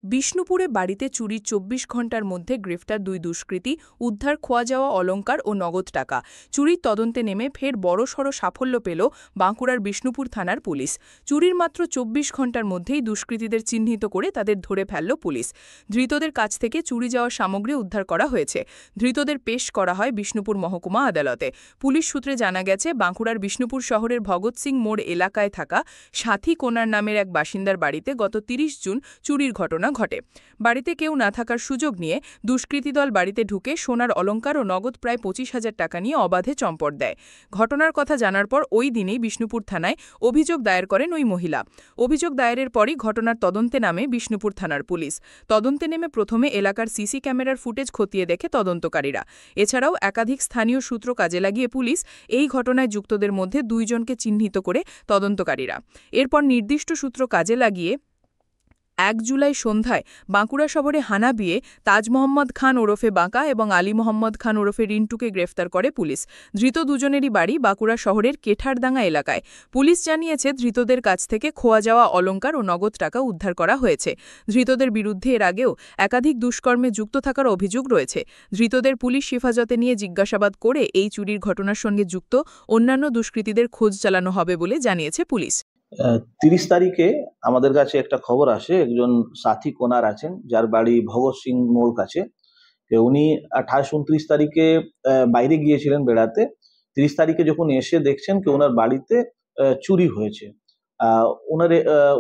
বিষ্ণুপুরে বাড়িতে চুরির ২৪ ঘণ্টার মধ্যে গ্রেফতার ২ দুষ্কৃতী, উদ্ধার খোয়া যাওয়া অলংকার ও নগদ টাকা। চুরির তদন্তে নেমে ফের বড়সড় সাফল্য পেল বাঁকুড়ার বিষ্ণুপুর থানার পুলিশ। চুরির মাত্র ২৪ ঘণ্টার মধ্যেই দুষ্কৃতীদের চিহ্নিত করে তাদের ধরে ফেলল পুলিশ। ধৃতদের কাছ থেকে চুরি যাওয়া সামগ্রী উদ্ধার করা হয়েছে। ধৃতদের পেশ করা হয় বিষ্ণুপুর মহকুমা আদালতে। পুলিশ সূত্রে জানা গেছে, বাঁকুড়ার বিষ্ণুপুর শহরের ভগৎ সিং মোড় এলাকায় থাকা সাথী কোনার নামের এক বাসিন্দার বাড়িতে গত ৩০ জুন চুরির ঘটনা ঘটে। বাড়িতে কেউ না থাকার সুযোগ নিয়ে দুষ্কৃতী দল বাড়িতে ঢুকে সোনার অলংকার ও নগদ প্রায় ২৫,০০০ টাকা নিয়ে অবাধে চম্পট দেয়। ঘটনার কথা জানার পর ওই দিনেই বিষ্ণুপুর থানায় অভিযোগ দায়ের করেন ওই মহিলা। অভিযোগ দায়েরের পরই ঘটনার তদন্তে নামে বিষ্ণুপুর থানার পুলিশ। তদন্তে নেমে প্রথমে এলাকার সিসি ক্যামেরার ফুটেজ খতিয়ে দেখে তদন্তকারীরা। এছাড়াও একাধিক স্থানীয় সূত্র কাজে লাগিয়ে পুলিশ এই ঘটনায় যুক্তদের মধ্যে ২ জনকে চিহ্নিত করে তদন্তকারীরা। এরপর নির্দিষ্ট সূত্র কাজে লাগিয়ে ১ জুলাই সন্ধ্যায় বাঁকুড়া শহরে হানা বিয়ে তাজ মোহাম্মদ খান ওরফে বাঁকা এবং আলী মোহাম্মদ খান ওরফে রিন্টুকে গ্রেফতার করে পুলিশ। ধৃত দুজনেরই বাড়ি বাঁকুড়া শহরের কেঠারডাঙ্গা এলাকায়। পুলিশ জানিয়েছে, ধৃতদের কাছ থেকে খোয়া যাওয়া অলংকার ও নগদ টাকা উদ্ধার করা হয়েছে। ধৃতদের বিরুদ্ধে এর আগেও একাধিক দুষ্কর্মে যুক্ত থাকার অভিযোগ রয়েছে। ধৃতদের পুলিশ হেফাজতে নিয়ে জিজ্ঞাসাবাদ করে এই চুরির ঘটনার সঙ্গে যুক্ত অন্যান্য দুষ্কৃতীদের খোঁজ চালানো হবে বলে জানিয়েছে পুলিশ। ৩০ তারিখে আমাদের কাছে একটা খবর আসে, একজন সাথী কোনার আছেন যার বাড়ি ভগৎ সিং মোড় কাছে। উনি ২৮-২৯ তারিখে বাইরে গিয়েছিলেন বেড়াতে। ৩০ তারিখে যখন এসে দেখছেন কি ওনার বাড়িতে চুরি হয়েছে।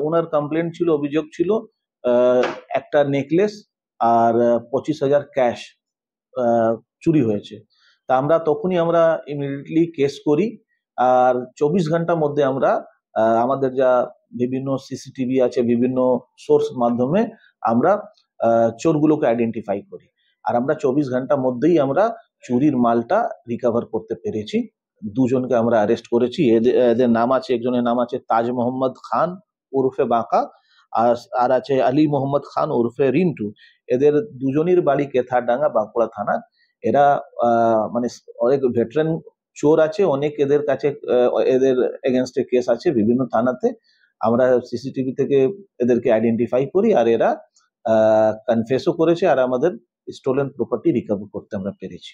ওনার কমপ্লেন্ট ছিল, অভিযোগ ছিল একটা নেকলেস আর ২৫,০০০ ক্যাশ চুরি হয়েছে। তা তখনই আমরা ইমিডিয়েটলি কেস করি। আর ২৪ ঘন্টার মধ্যে আমরা আমাদের যা বিভিন্ন সিসিটিভি আছে, বিভিন্ন সোর্স মাধ্যমে আমরা চোরগুলোকে আইডেন্টিফাই করি। আর আমরা ২৪ ঘন্টার মধ্যেই আমরা চুরির মালটা রিকভার করতে পেরেছি। ২ জনকে আমরা অ্যারেস্ট করেছি। এদের নাম আছে, একজনের নাম আছে তাজ মোহাম্মদ খান ওরফে বাঁকা, আর আছে আলী মোহাম্মদ খান ওরফে রিন্টু। এদের দুজনের বাড়ি কেথারডাঙ্গা, বাঁকুড়া থানা। এরা মানে অনেক ভেটারেন চোর আছে, অনেক এদের কাছে এদের এগেনস্টে কেস আছে বিভিন্ন থানাতে। আমরা সিসিটিভি থেকে এদেরকে আইডেন্টিফাই করি আর এরা কনফেসও করেছে আর আমাদের স্টোলেন প্রপার্টি রিকভার করতে আমরা পেরেছি।